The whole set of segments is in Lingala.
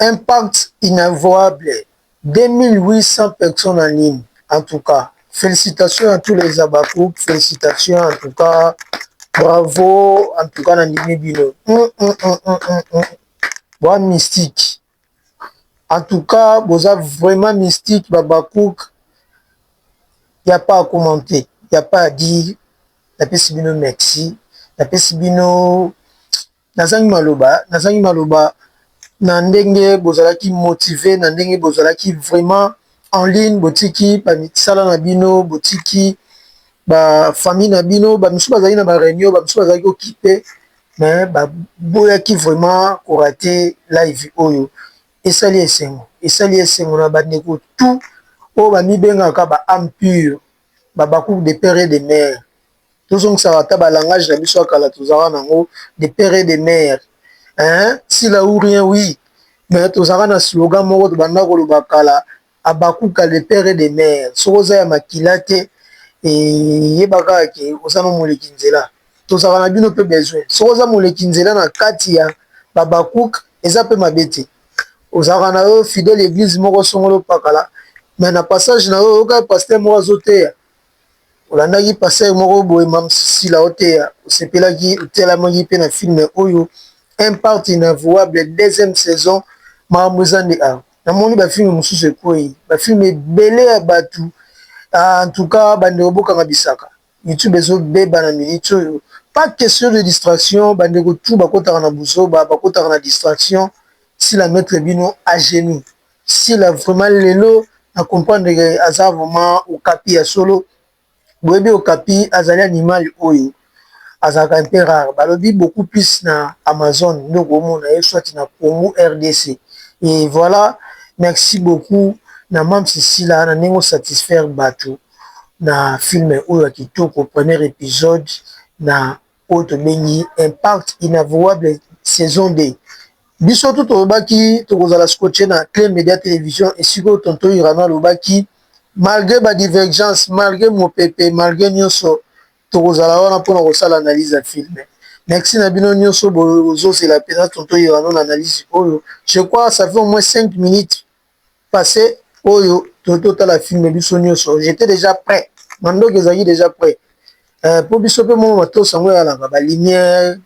Impact inavouable. 2800 personnes en ligne. En tout cas, félicitations à tous les Abakouk. Félicitations en tout cas. Bravo. En tout cas, Nandini Bino. Bon, mystique. En tout cas, vous avez vraiment mystique, Babakouk. Il n'y a pas à commenter. Il n'y a pas à dire. Tapez Sibino merci. Tapez Sibino. Nazangi Maloba. Nandenge bozalaki motivé, nandenge bozalaki vraiment en ligne, botiki sala na bino, botiki ba famille na bino, ba misu bazali na ba réunion, ba misu bazali occupé, mais ba boyaki vraiment ko rater live oyo. Esali esengo na bandeko tout o ba mibengaka ba âme pure, ba bakou de père et de mère. Tous ça va ta ba langage na biso kala tozara nango de père et de mère. Hein? Si là ou rien, oui. Mais tu as un slogan, moko de bandako le bakala, abakuka le père et de mère. Soza ya makilate, et yebaka ke, osano molekinzela. Tu as un bino peu besoin. Soza molekinzela na katia, babakuk, eza pe mabete. Osaka na yo fidèle église moko songolo pakala. Mais na passage na yo, oka pasteur moko azote. Olandaki pasteur moko boye mam sila oteya. Osepelaki, otelamaki pe na film oyo. Impact inavouable, deuxième saison, Maramuzande A. Namoni ba film mususu ekoi, ba film ebele ya batu. En tout cas, bande oboka ngabisaka. YouTube ezo beba na minute oyo. Pas question de distraction, bande ko tout bakota na buso, bakota na distraction. Si la mettre bino à genoux. Si la vraiment lelo à comprendre que asa vraiment au capi ya solo. Boyebi au capi azali animal oyo. Azaka un peu rare. Balobi beaucoup plus na Amazon, donc au monde, soit na Congo RDC. Et voilà, merci beaucoup. Na mam sisi là, na nengo satisfaire bateau. Na film oyo kitoko premier épisode na autre bengi Impact inavouable saison 2. Biso tout obaki tokozala scotché na Clé Média Télévision et siko tonto Irana lobaki malgré ba divergence, malgré mon pépé, malgré nyonso tokozala wana mpona kosala analyse ya film. Merci na bino nyonso bozozela pena tonto Irana na analyse oyo. Je crois ça fait au moins 5 minutes passé oyo toto la film biso nyonso. J'étais déjà prêt. Mandoko ezali déjà prêt. Po biso pe mo mato sango ya la ba lumière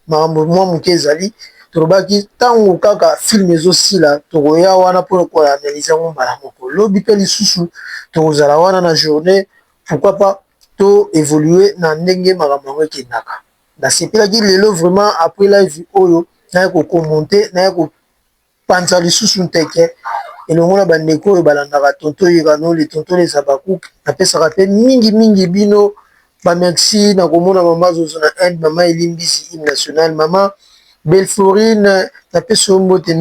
mambo mo muke ezali tobaki tango kaka film ezosila tokoya wana mpona kola analyse yango mbala moko. Lobi pe lisusu tokozala wana na journée, pourquoi pas to évoluer na ndenge makambo yango ekendaka. Nasepelaki lelo vraiment après live oyo naya kokommente naya kopanza lisusu nteke elongo na bandeko oyo balandaka tonto Irano le tonto les Abakouk napesaka pe mingi bino bamerci na komona mama Zozo na Inde, mama Elimbisi hymne national, mama Belforine napesi yo mbote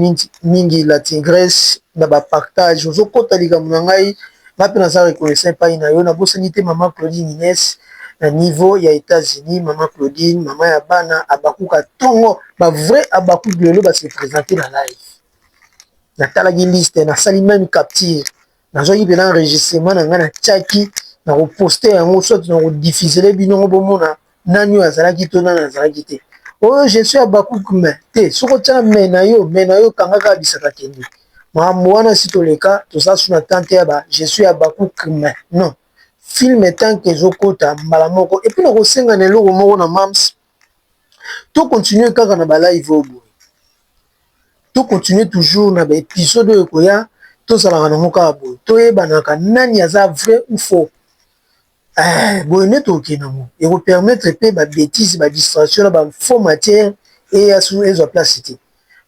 mingi la tigresse na bapartage ozokota likambo na ngai nga mpe naza reconnaissant epai na yo nabosani te mama Claudine Inès na niveau ya États-Unis, mama Claudine mama ya bana Abakuka tongo bavrai Abakouk lelo base présente na live natalaki liste nasali même capture nazwaki mpena enregistrement na ngai natiaki na koposte yango soit na kodifusele bino bomona nani oyo azalaki to nani azalaki te. Oh, je suis Abakouk mais te soko tia mais na yo kangaka bisaka kende makambo wana si toleka toza suna tante ya ba je suis Abakouk mais non film etant que ezokota mbala moko et puis na kosenga na eloko moko na mams to continue kaka na ba live oyo to continue toujours na ba épisode oyo koya tozalaka nango kaka boye toyebanaka nani aza vrai ou faux. Boye neti okende nango ekopermettre mpe babétise badistraction na bafaux matière ezwa place te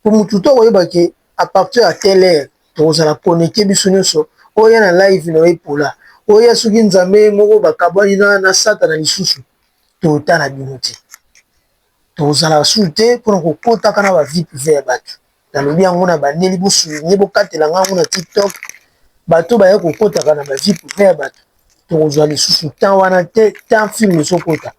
po motu to koyeba ke à partir ya telle heure tokozala connecte biso nyonso oya na live na yo epola oya soki nzambe moko bakabwani na satana lisusu totala bino te tozala su te mpona kokotaka na bavie privé ya bato nalobi yango na bandeli bosulinye bokatelanga yango na TikTok bato baya kokotaka na bavie privé ya bato tokozwa lisusu temps wana te temps film ezokota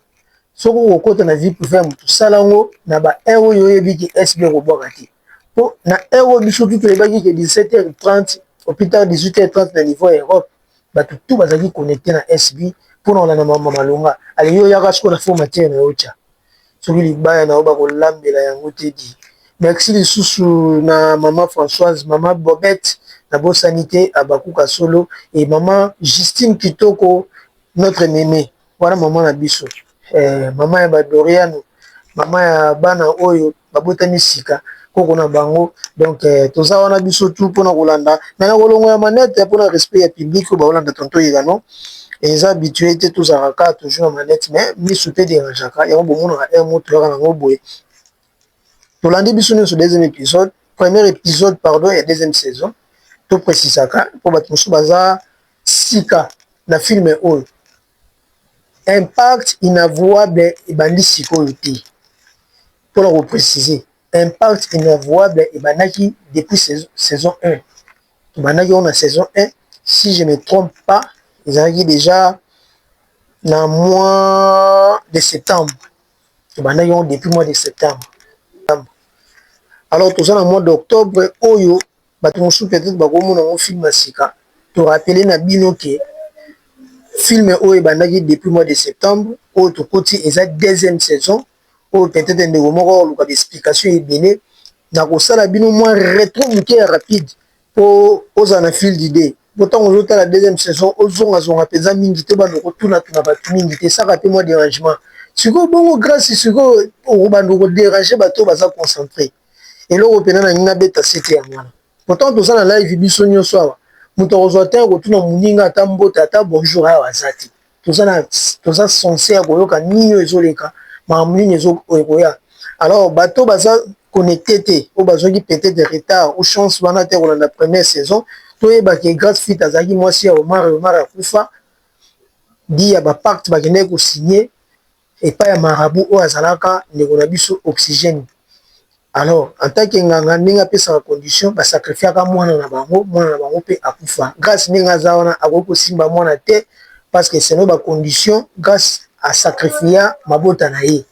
soki okokota na vie privé ya motu sala yango na ba heure oyo oyebi ke SB kobwaka te mpo na heure oyo biso tu toyebaki ke 17h30 au plus tard 18h30 na niveau ya Europe bato tu bazalaki connecté na SB mpona kolanda mama malonga ale yo oyaka siko na fo matière na yo tya soki libaya na yo bakolambela yango te di merci lisusu na maman Françoise, maman Bobette na bo sanité à Bakuka Solo et maman Justine Kitoko notre mémé voilà maman na biso maman ya Badoriano maman ya bana oyo babotami sika koko na bango donc toza wana biso tout mpona kolanda mais na kolongo ya manette mpona respect ya public oyo baolanda tonto yekano eza habitué te tozalaka toujours na manette mais miso mpe dérangeaka yango bomonaka un mot toyaka nango boye tolandi biso nyonso deuxième épisode premier épisode pardon ya deuxième saison toprécisaka mpo bato mosusu baza sika na filme oyo impact inavouable ebandi sikoyo te mpona koprécise impact inavouable ebandaki depuis saison 1 tobandaki oyo na saison 1 si je ne me trompe pas ezalaki déjà na mois de septembre tobandaki oyo depuis mois de septembre alors toza na mois d'octobre oyo bato mosusu peut-être bakomona ngo film ya sika torapele na bino ke film oyo ebandaki depuis mois de septembre oyo tokoti eza deuxième saison oyo peut-être ndeko moko oluka baexplication ebele na kosala bino mwa retro moke ya rapide mpo ozala na fil d'idée po ntango ozotala deuxième saison ozongazonga mpenza mingi te bando kotunatuna bato mingi te esaka mpe mwa dérangement sikoyo bongo grâce sikoyo okobanda koderange bato baza concentré eloko mpena na ngai beta sete ya mwana pourtant toza na live biso nyonso awa moto akozwa te akotuna moninga ata mbote ata bonjour awa aza te toza sense ya koyoka nini oyo ezoleka makambo nini ekoya alors bato baza connecté te oyo bazwaki peut-être retard ou chance wana te kolanda première saison toyebaki grâce fit azalaki mwasi ya omar akufa di ya bapacte bakendaki kosigne epai ya marabu oyo azalaka ndeko na biso oxygène alors en tant que nganga ndenge apesaka condition basacrifiaka mwana na bango mpe akufa grâce ndenge aza wana akoki kosimba mwana te parce que seno bacondition grâce asacrifia mabota na ye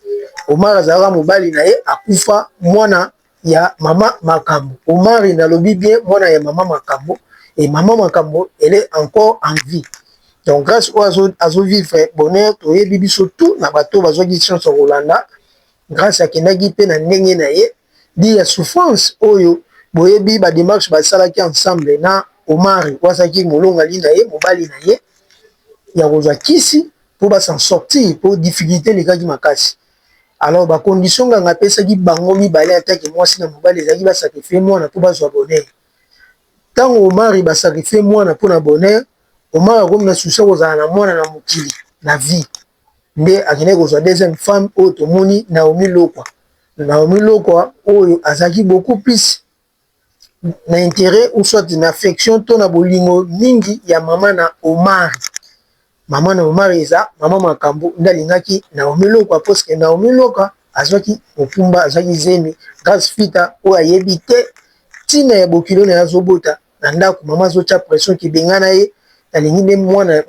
omar azalaka mobali na ye akufa mwana ya mama makambo omar nalobi bien mwana ya mama makambo et mama makambo elle est encore en vie donc grâce oyo azovivre bonheur toyebi biso tout na bato bazwaki chance ya kolanda grâce akendaki mpe na ndenge na ye di ya souffrance oyo boyebi badémarche basalaki ensemble na omari wazaki molongali na ye mobali na ye ya kozwa kisi mpo basan sortir mpo difficulté elekaki makasi alors bacondition nganga apesaki bango mibale atake mwasi na mobali ezalaki basakrifie mwana mpo bazwa bonheur ntango omari basakrifie mwana mpo na bonheur omari akomi na susi kozala na mwana na mokili na vie nde akendaki kozwa deuxième femme oyo tomoni Naomi Lokwa oyo azaki beaucoup plus na intérêt ou soit na affection to na bolingo mingi ya mama na Omar. Mama na Omar eza mama makambo ndalingaki Naomi Lokwa parce que Naomi Lokwa azwaki opumba azwaki zemi grâce fita oyo ayebi te tina ya bokilo na azobota na ndako mama azotia pression kibengana ye alingi nde mwana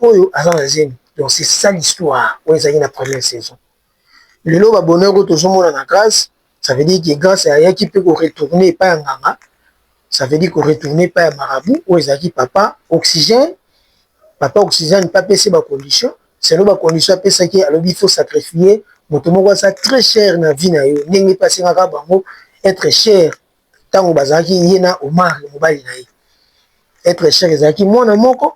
oyo aza na zemi. Donc c'est ça l'histoire oyo ezalaki na première saison. Lelo ba bonheur ko tozomona na grâce, ça veut dire que grâce à yaki pe ko retourner pas nganga, ça veut dire ko retourner pas marabout ou ezaki papa oxygène pas pese ba condition, c'est lo ba condition pesa ki alobi faut sacrifier moto moko ça très cher na vie na yo ndenge passer ngaka bango être cher tango bazaki yena Omar mobali na ye être cher ezaki mwana moko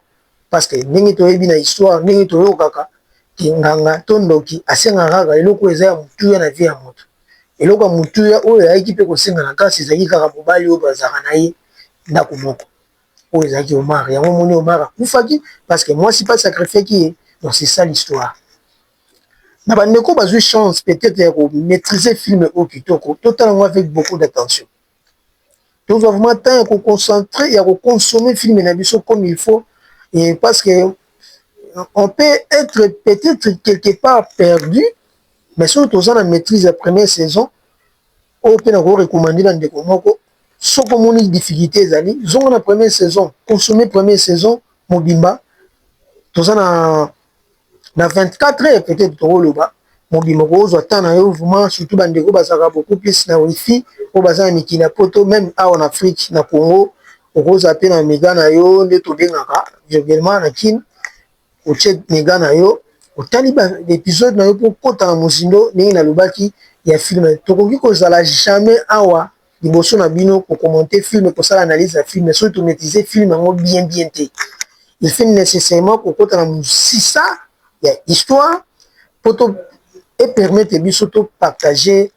parce que ndenge toyebi na histoire ndenge toyokaka nganga tondoki asengaka kaka eloko eza ya mutuya na vie ya moto eloko ya mutuya oyo ayaki mpe kosenga na kasi ezalaki kaka mobali oyo bazalaka na ye ndako moko oyo ezalaki Omar yango moni Omar akufaki parce que mwasi mpe sacrifiaki ye donc c'est ça l'histoire na bandeko bazwi chance peut-être ya komaîtriser film oyo kitoko totala yango avec beaucoup d'attention tozwa vraiment temps ya koconcentrer ya koconsommer film na biso comme il faut et parce que on peut être peut-être quelque part perdu, mais surtout dans la maîtrise de la première saison, on peut recommander dans des commandes. Si on a des difficultés, dans la première saison, consommer première saison, Mobimba, dans la 24 heures peut-être au Loba, Mobimba, vraiment, surtout dans des groupes, beaucoup plus na wifi, au bazar Mikina Poto, même en Afrique, na Congo, au rose appel en méga na yo, les Tobengaka, également na Kin. Oche nega na yo otali ba épisode na yo pour kota na musindo ndenge na lobaki ya film tokoki kozala jamais awa liboso na bino ko commenter film ko sala analyse ya film surtout maîtriser film yango bien te il fait nécessairement ko kota na musisa ya histoire poto et permettre biso to partager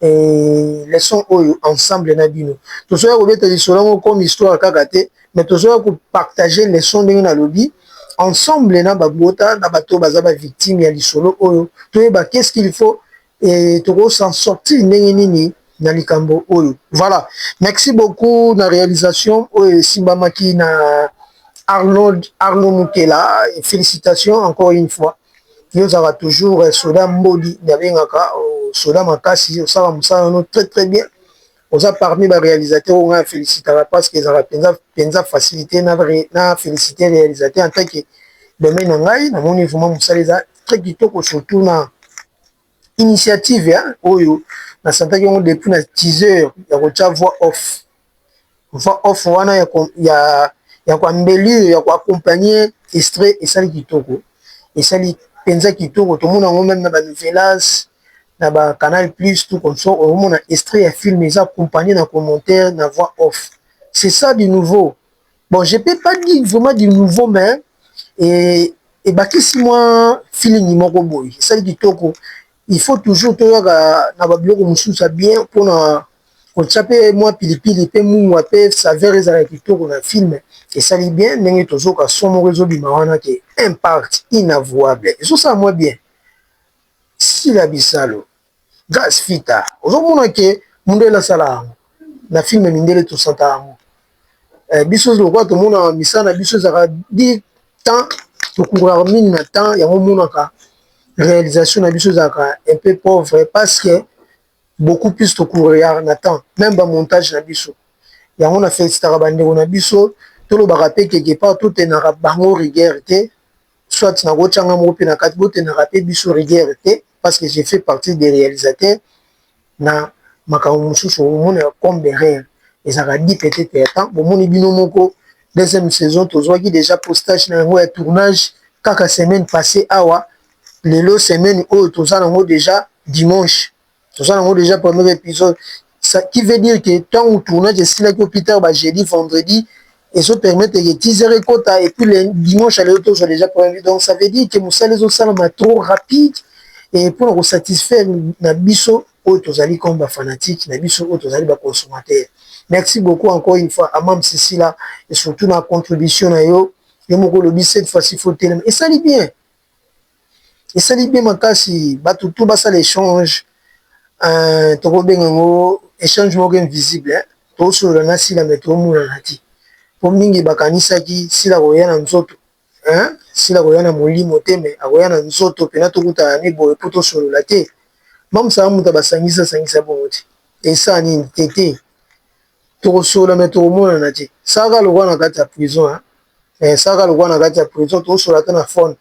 leçon oyo ensemble na bino tozoya kobeta lisolo comme histoire kaka te mais tozoya ko partager leçon ndenge na lobi ensemble na babota na bato baza ba victime ya lisolo oyo toyeba qu'est-ce qu'il faut et toko s'en sortir ndenge nini na likambo oyo. Voilà, merci beaucoup na réalisation oyo simbamaki na Arnaud Moukela et félicitations encore une fois. Nous avons toujours Soda Mbodi Nabengaka Soda Makasi osala musala no très bien. Oza parmi les réalisateurs on a félicité parce qu'ils ont penza facilité na féliciter les réalisateurs en tant que domaine ngai na moni vraiment musala très kitoko surtout na initiative ya oyo na santaki on depuis na teaser ya kocha voix off wana ya kwa mbeli ya kwa accompagner extrait esali kitoko esali penza kitoko to mona ngo même na ba novelas na ba canal plus tout comme ça au mona extrait ya film les accompagner na commentaire na voix off c'est ça du nouveau bon je peux pas dire vraiment du nouveau mais et bakisi moi feeling moko boy esali kitoko il faut toujours toyoka na ba biloko mususu bien pour na kochape moi pilipili pe mu wape saveur ezala kitoko na film esali bien ndenge tozoka somo rezo bima wana ke impact inavouable ça moi bien si la bisalo gas fita ozomona ke mundela sala na film mindele to santa biso lokwa to mona misana biso zaka di temps to couvrir mine na temps ya mona ka réalisation na biso zaka un peu pauvre parce que beaucoup plus de courrier na temps même ba montage na biso ya on a fait starabande on a biso to lo barape quelque part tout est na bango rigueur te soit na gochanga mo pe na kati bote na rapé biso rigueur te parce que j'ai fait partie des réalisateurs na makambo mususu mona comme derrière et ça a dit peut-être temps bon moni bino moko deuxième saison tozwaki déjà postage na ngo ya tournage kaka semaine passée awa lelo semaine oyo tozana ngo déjà dimanche tozana ngo déjà premier épisode ça qui veut dire que tant où tournage est là que plus tard bah jeudi vendredi et ça permet de teaser quota et puis le dimanche à l'auto j'ai déjà prévu donc ça veut dire que moussa les autres salles trop rapide et pour nous satisfaire na biso au tozali comme ba fanatique na biso au tozali ba consommateur. Merci beaucoup encore une fois à Mam Cécile et surtout la contribution na yo moko lobi cette fois-ci faut tellement et ça dit bien. Et ça dit bien makasi bato tout basa l'échange toko bengo échange moko invisible to solo na sila metro muna nati po mingi bakanisaki sila koya na nzoto sila koya na molimo te me akoya na nzoto pena tokuta ni boye po to solo la te mam sa muta basangisa bongo te esa nini tete to solo metro muna nati saka lokwa na kati ya prison saka lokwa na kati ya prison to solo ta na phone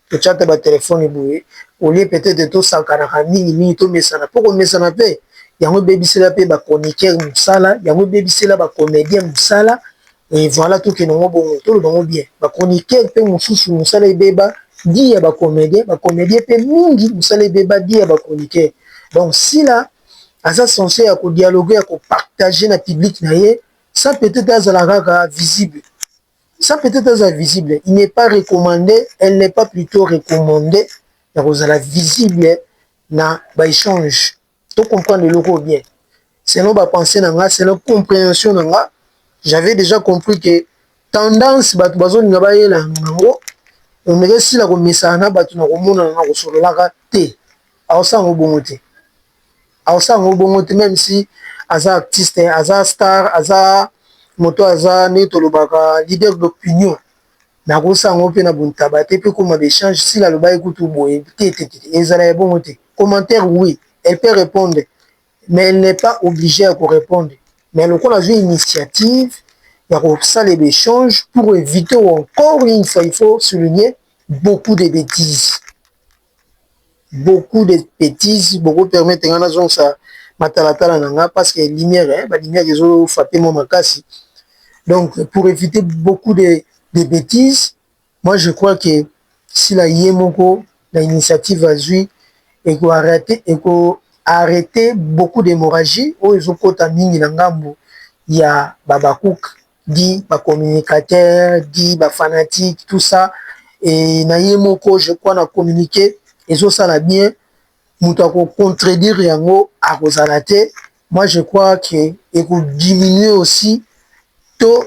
to chatte ba téléphone boye au lieu peut-être to sankana mingi to mesana poko mesana pe yango bebisela pe ba chroniqueur musala yango bebisela ba comédien musala et voilà tout que non bon tout le bon bien ba chroniqueur pe mususu musala ebeba di ya ba comédien pe mingi musala ebeba di ya ba chroniqueur donc si là asa censé à dialoguer à partager na public na ye ça peut-être azala visible. Ça peut-être invisible. Il n'est pas recommandé, elle n'est pas plutôt recommandée. La visible na ba échange. Tu comprends le logo bien. Selon ma pensée nanga, selon compréhension nanga, j'avais déjà compris que tendance batu bazoni nga ba yela ngo on me si la komesana batu na komona na ko solo la te. Aosa ngobongo te. Aosa ngobongo te même si aza artiste, aza star, aza moto aza neto lobaka leader d'opinion na kosango pe na buntaba te pe comme d'échange si la loba ekutu boye te ezala ya bongo te commentaire oui elle peut répondre mais elle n'est pas obligée à répondre mais le qu'on a une initiative il y a ça les échanges pour éviter encore une fois il faut souligner beaucoup de bêtises beaucoup permettre ngana zon ça matalatala nanga parce que lumière ba lumière ezo frapper mon makasi. Donc, pour éviter beaucoup de bêtises, moi je crois que si la Yemoko, l'initiative a joué, et qu'on arrête, et qu'on arrêter beaucoup d'hémorragie oyo ezokota mingi na ngambo ya babakouk dit bacommunicateur dit bafanatique tout ça et na ye moko je crois na communiqué ezosala bien moto akocontredire yango akozala te. Moi je crois que ekodiminuer aussi to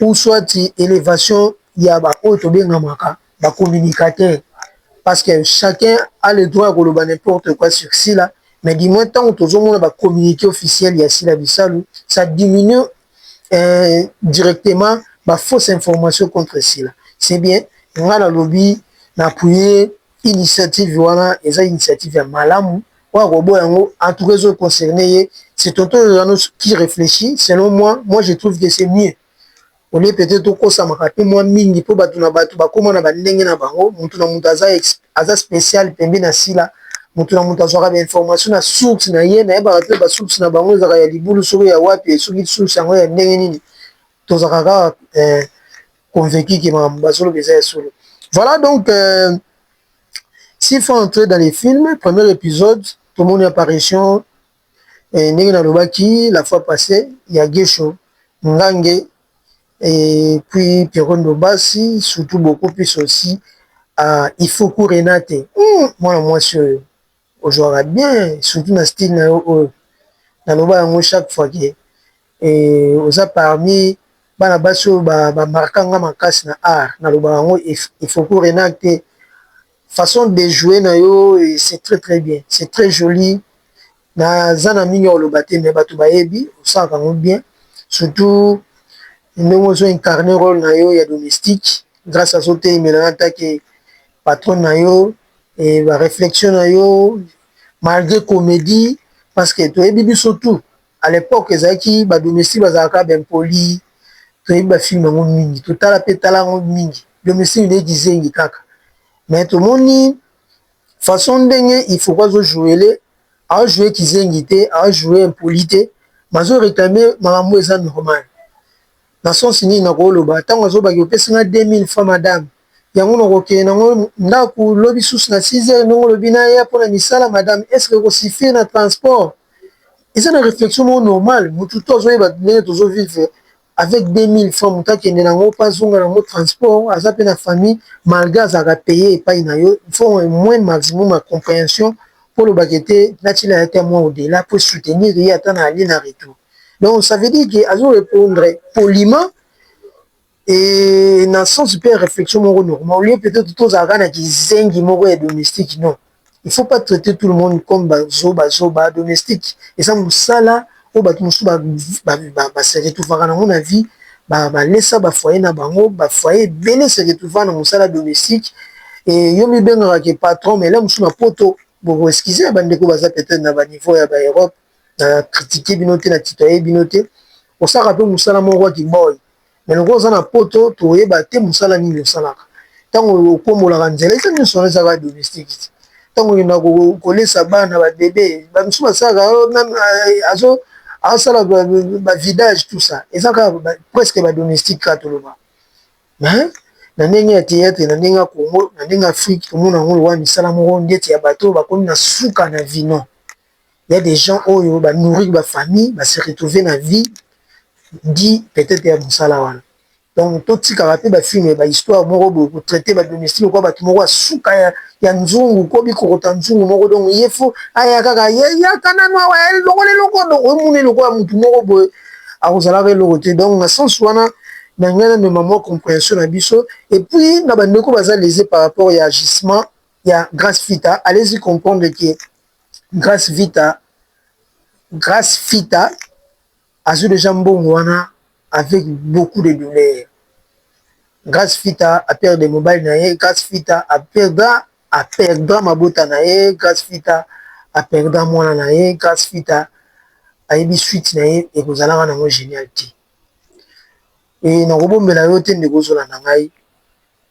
ou soit élévation ya baoyo tobengamaka bacommunicateur parce que chacun a le droit de n'importe quoi sur ci là, mais du moins tant que tout le monde va communiquer officiel il y a si la bisalu, ça diminue directement la fausse information contre ci là. C'est bien, on a le lobby d'appuyer initiative voilà, et ça initiative ya malamu, en tout cas les concernés, c'est tonton qui réfléchit. Selon moi je trouve que c'est mieux. On est peut-être au cours ça m'a rappelé moi mingi pour battre na batu ba comment na bandenge na bango mutu na mutu aza spécial pembe na sila mutu na mutu azora ba information na source na ye na ye ba rappelé ba source na bango za ya libulu soko ya wapi soki source yango ya ndenge nini tozaka convaincu que ma basolo beza solo. Voilà donc s'il faut entrer dans les films, premier épisode tout le monde apparition ndenge na lobaki la fois passée il y a Gesho Ngange et puis Pierron Dobasi, surtout beaucoup plus aussi il faut que Renate moi je jouera bien surtout dans style na loba yango chaque fois que et oza parmi bana baso ba markanga makasi na art na loba yango il faut que Renate façon de jouer na yo c'est très bien, c'est très joli na zana mingi oloba te mais bato bayebi osaka yango bien surtout nous incarné rôle na yo ya domestique grâce à ce thème là que patron na yo et la réflexion na yo malgré comédie parce que tu es bibi surtout à l'époque ezaki ba domestique bazaka ben poli tu es ba film ngo mingi tout à la pétala ngo mingi domestique ne disait ngi kaka mais tout monde façon ndenge il faut pas jouer les à jouer kizengi te à jouer impolité mazo réclamer makambo eza normal. Dans son signe na koloba tango azobaki opesinga 2000 fois madame yango nokokende nango ndako lobi susu na 6h nongo lobi na ya mpona misala madame est-ce que kosifie na transport eza na réflexion mo normale mutu to azoyeba ndenge tozovivre avec 2000 fois mutu akende nango mpo azonga nango transport aza mpe na famille malgré azalaka paye epai na yo il faut au moins maximum ya compréhension mpo lobaka ete natila ya te moi au-delà pour soutenir ye ata na ali na retour. Donc ça veut dire que azo répondre poliment et dans le sens super réflexion normal. Au lieu peut-être tous à qui zengi moko domestique non. Il faut pas traiter tout le monde comme bazo domestique et ça musala o ba musu ba c'est tout fara na mon avis ba laissa ba foyer na bango ba foyer belé c'est tout fara na musala domestique et yo mi benga ke patron mais là musu na poto bon excusez bandeko baza peut-être na ba niveau ya ba Europe na critiquer binoté na titoyer binoté on ça rappelle musala mon roi qui boy mais le gros na poto toyeba te musala nini osalaka tango okomolaka nzela eza nyonso ezaka domestique tango na kolesa bana ba bébé ba musu basaka azo asala ba vidage tout ça ezaka presque ba domestique katoloba mais na ndenge ya théâtre na ndenge ya Congo na ndenge Afrique tomona ngo wa misala moko ndeti ya bato bakomi na suka na vie non. Il y a des gens qui ba nourrir ba famille ba se retrouver na vie dit peut-être ya musala wana donc tout tika rapé ba film ba histoire moko bo traiter ba domestique ko ba tumoko suka ya nzungu ko bi kokota nzungu moko donc yefo aya kaka ya kana no wa lokole o mune lokwa mutu moko bo akozala ke lokote donc na sens wana na ngana me maman compréhension na biso et puis na bandeko baza lésé par rapport à agissement ya Grâce Fita allez-y comprendre que Grâce Fita a eu déjà wana avec beaucoup de douleur. Grâce Fita a perdu des mobiles nae, Grâce Fita a perdu mabota nae, Grâce Fita a perdu mwana nae, Grâce Fita a eu suite nae et vous allez en génialité. Et na robombela yo te ndeko zola na ngai.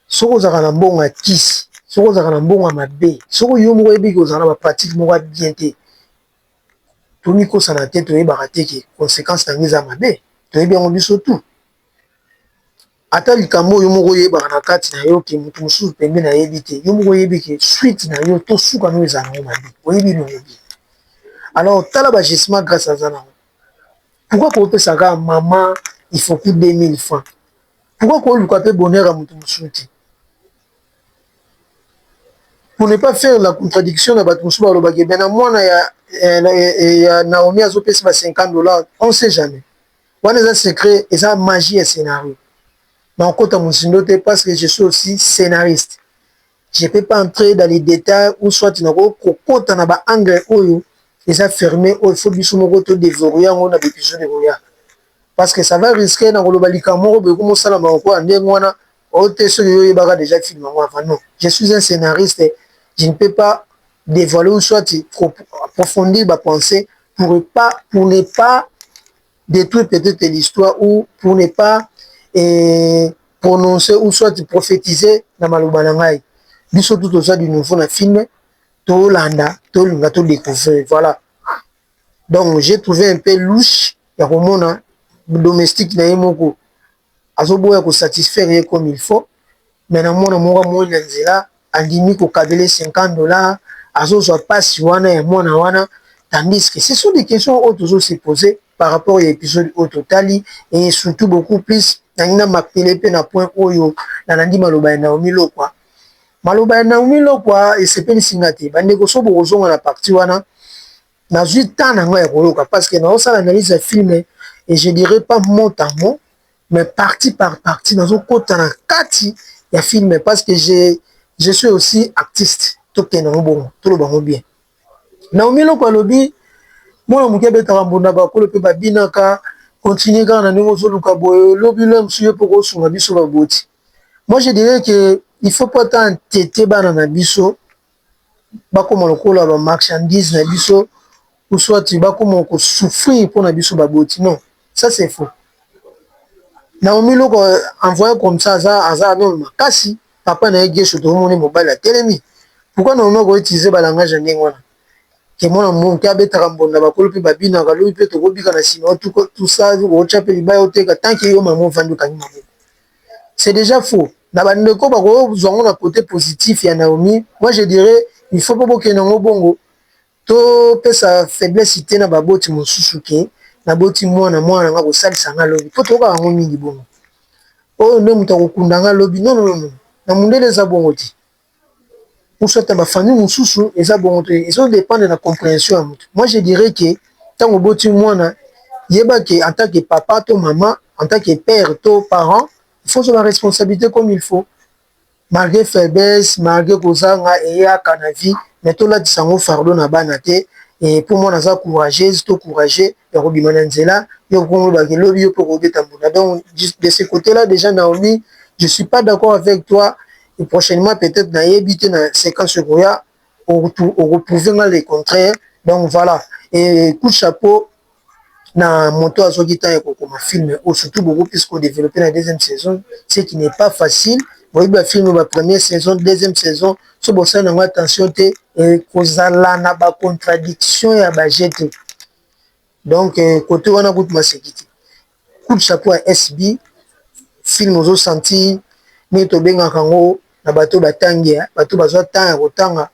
Soko zaka na mbonga kisi, soko zaka na mbonga mabe, soko yo moko ebi ko zana ba pratique moko bien te. Tomi ko sana te to yeba te ke conséquence na ngiza mabe. To yebi ngo biso tout. Ata likambo yo moko yeba na kati na yo ke mutu mususu pembe na yebi te. Yo moko yebi ke suite na yo to suka no ezana ngo mabe. Oyebi no yebi. Alors tala bagissement grâce à Zana. Pourquoi qu'on peut savoir maman il faut que 2000 francs? Pourquoi qu'on lui peut bonheur à mon souti? Pour ne pas faire la contradiction de Batoussouba le bagé, ben à moi il y a Naomi a zopé $50. On ne sait jamais. On a un secret et ça magie et scénario. Mais en côté mon syndicate parce que je suis aussi scénariste. Je ne peux pas entrer dans les détails ou soit tu n'as pas un angle où ils ont fermé ou il faut que tu déverrouilles on a besoin de déverrouiller. Parce que ça va risquer dans le balicamo de comment ça la manque en démoana au test de déjà filmé avant non. Je suis un scénariste, je ne peux pas dévoiler ou soit approfondir ma pensée pour ne pas détruire peut-être l'histoire ou pour ne pas prononcer ou soit prophétiser dans maloba na ngai. Biso tout ça du nouveau na film to landa to linga to découvrir voilà. Donc j'ai trouvé un peu louche ya komona domestique na yemoko azoboya ko satisfaire comme il faut mais na mona moko mo nzela andimi ko kabele $50 azozwa passe wana ya mona wana tandis que ce sont des questions autres se poser par rapport à l'épisode au total et surtout beaucoup plus na mapele pe na point oyo na nandi maloba na omilo kwa maloba na omilo kwa esepeli singati bande ko so bozonga na partie wana na zui tana nga koyoka parce que na osala analyse ya film et je dirais pas mot à mot mais partie par partie dans un côté na kati ya film parce que je suis aussi artiste to kena bon to lo bango bien na omilo kwa lobi mwana muke betaka mbunda bakolo pe babinaka continuer kaka na ndenge ozoluka boye lobi lo msuye mpo kosunga biso baboti. Moi je dirais que il faut pas tant entêter bana na biso bakoma lokola ba marchandise na biso ou soit bakoma ko souffrir pour na biso baboti. Non, ça c'est faux. Naomi loko envoyé comme ça aza non makasi papa na yegesho to moni mobile a telemi. Pourquoi Naomi ko utiliser ba langage ndenge wana? Que mwana monke abetaka mbonda bakolo mpe babinaka lobi mpe tokobika na nsima tout ça ocha mpe libaya oteka tant ke yo mama ovandi okangi maboko. C'est déjà faux. Na bandeko bakozwa ngo na côté positif ya Naomi, moi je dirais il faut pas bokende ngo bongo to pesa faiblesse te na baboti mosusu ke na boti mwana nga kosalisa nga lobi po tokoka yango mingi bongo oyo nde moto akokunda nga lobi non na mundele eza bongo te ou soit ma famille mosusu eza bongo te ezo dépendre na compréhension ya moto. Moi je dirais que ntango boti mwana yeba ke en tant que papa to maman en tant que père to parent il faut la responsabilité comme il faut malgré faiblesse malgré kozanga eyaka na vie mais tolatisa yango fardeau na bana te et pour moi naza courageuse to courageux ya kobima na nzela yo komolobaki lobi yo mpo kobeta mbunda. Donc de ce côté là déjà Naomi je suis pas d'accord avec toi et prochainement peut-être nayebi te na séquence koya reprouver le contraire. Donc voilà et coup de chapeau na moto azoki tan ekokoma film surtout beaucoup plus qu'on développé la deuxième saison ce qui n'est pas facile. Oui, le film la première saison, deuxième saison, ce bon ça n'a attention te et kozala na ba contradiction ya budget. Donc côté wana gout masekiti. Coup de chapeau à SB film ozo senti ni to benga kango na bato batangi bato bazwa temps ya kotanga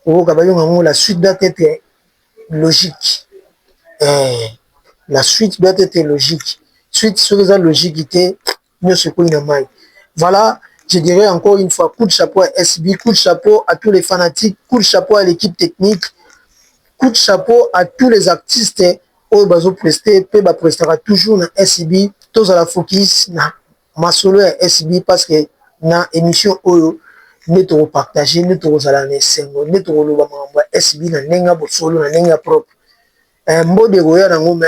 ko ka bayonga ngo la suite doit être logique. La suite doit être logique. Suite sur les logique était mieux ce qu'on a mal. Voilà. Je dirais encore une fois, coup de chapeau à SB, coup de chapeau à tous les fanatiques, coup de chapeau à l'équipe technique, coup de chapeau à tous les artistes au bazo presté, pe ba prestera toujours na SB, tous à la focus na ma solo à SB parce que na émission oyo ne to partager, ne to zala na sengo, ne to lo ba mamba SB na nenga bo solo na nenga propre. Mbo de goya na ngome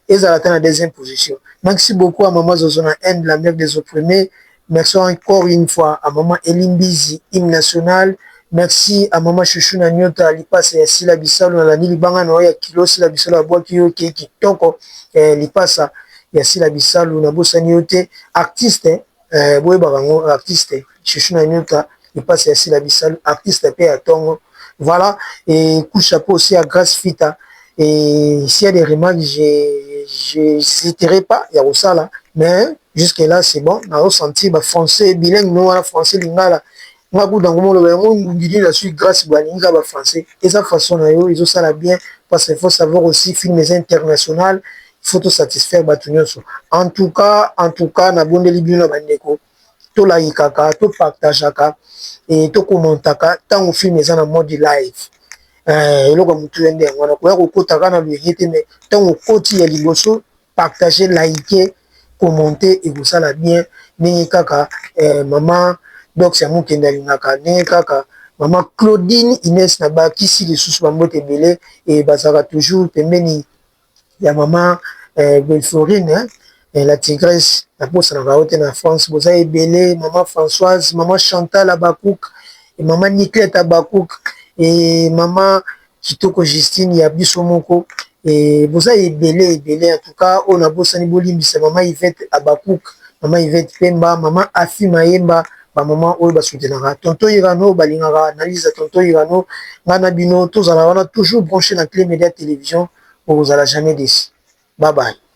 ezala ta na deuxième position. Merci beaucoup à maman Zozona N la mère des opprimés. Merci encore une fois à maman Elimbizi, hymne national. Merci à maman Chouchou Nanyota, Alipasa ya Sila Bisalo, na Lani Libanga na ya Kilo Sila Bisalo, à Bois Kiyo Keki Toko, Lipasa ya Sila Bisalo, na Bosa Nyote, artiste, Boye Barango, artiste, Chouchou Nanyota, Lipasa ya Sila Bisalo, artiste P. Atongo. Voilà, et coup de chapeau aussi à Grace Fita. Et s'il y a des remarques, je n'hésiterai pas, il y a ça là, mais jusque là c'est bon. On a ressenti français bilingue, nous on français lingala. On a goût dans le monde, on dit la suite grâce à français. Et sa façon ils ont ça là bien parce qu'il faut savoir aussi film international, il faut tout satisfaire bato nyonso. En tout cas, na bondeli bino bandeko, to laikaka, to partageaka, et to commentaka, tant au film eza na mode live. Eloko mutu yende yango wana koya kokotaka na loyenge te, mais tant okoti ya liboso, partager, liker, commenter ekosala bien ndenge kaka mama Dox ya Mukende alingaka, ndenge kaka mama Claudine Inès na bakisi lisusu bambote ebele et bazalaka toujours pembeni ya mama Belforine la tigresse naposanaka oyo te na France boza ebele, mama Françoise, mama Chantal Abakouk, et mama Niclette Abakouk, et mama Kitoko Justine ya biso moko, et boza ebele en tout cas on a bosani bolimbisa mama Yvette Abakouk, mama Yvette Pemba, mama Afi Mayemba, ba mama oyo basoutenaka tonton Irano balingaka analyse tonton Irano ngana bino tozala wana toujours branché na Clé Média Télévision, vous n'allez jamais déçu. Bye bye.